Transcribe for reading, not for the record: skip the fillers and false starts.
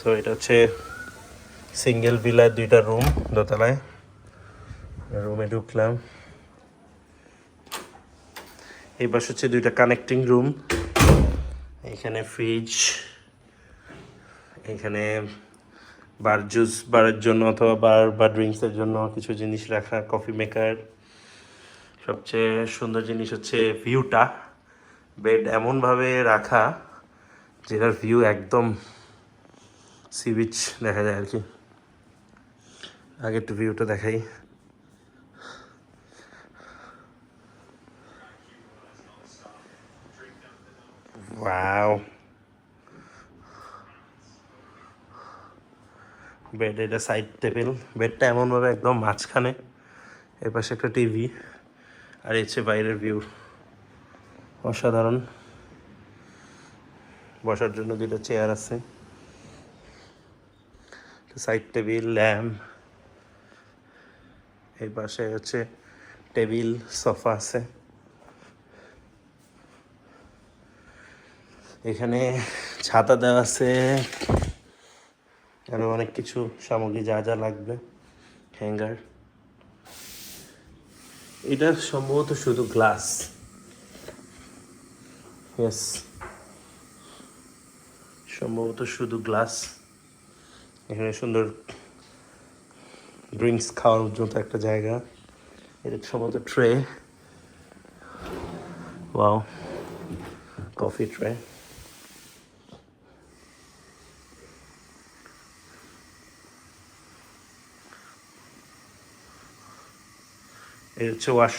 So এটা হচ্ছে single ভিলার 2টা রুম, দোতলায়। রুমে ঢুকলাম, এই পাশে হচ্ছে 2টা কানেক্টিং রুম। এখানে ফ্রিজ, এখানে জুস বারের জন্য অথবা বা ড্রিঙ্কসের জন্য কিছু জিনিস রাখা, কফি মেকার। সবচেয়ে সুন্দর জিনিস হচ্ছে ভিউটা। বেড এমনভাবে রাখা যেটার ভিউ একদম সি বিচ দেখা যায় আর কি। আগে একটু ভিউটা দেখাই। ওয়াও, বেড, এটা সাইড টেবিল। বেডটা এমনভাবে একদম মাঝখানে, এর পাশে একটা টিভি, আর হচ্ছে বাইরের ভিউ। অসাধারণ। বসার জন্য 2টা চেয়ার আছে, সাইড টেবিল, ল্যাম্প। এই পাশে হচ্ছে টেবিল, সোফা আছে। এখানে ছাতা দেওয়া আছে, আরো অনেক কিছু সামগ্রী যা যা লাগবে, হ্যাঙ্গার। এটা সম্ভবত শুধু গ্লাস, ইয়েস, সম্ভবত শুধু গ্লাস। এখানে সুন্দর ড্রিঙ্কস খাওয়ার মতো একটা জায়গা। এটা সম্ভবত ট্রে, ওয়াও, কফি ট্রে। এই হচ্ছে ওয়াশ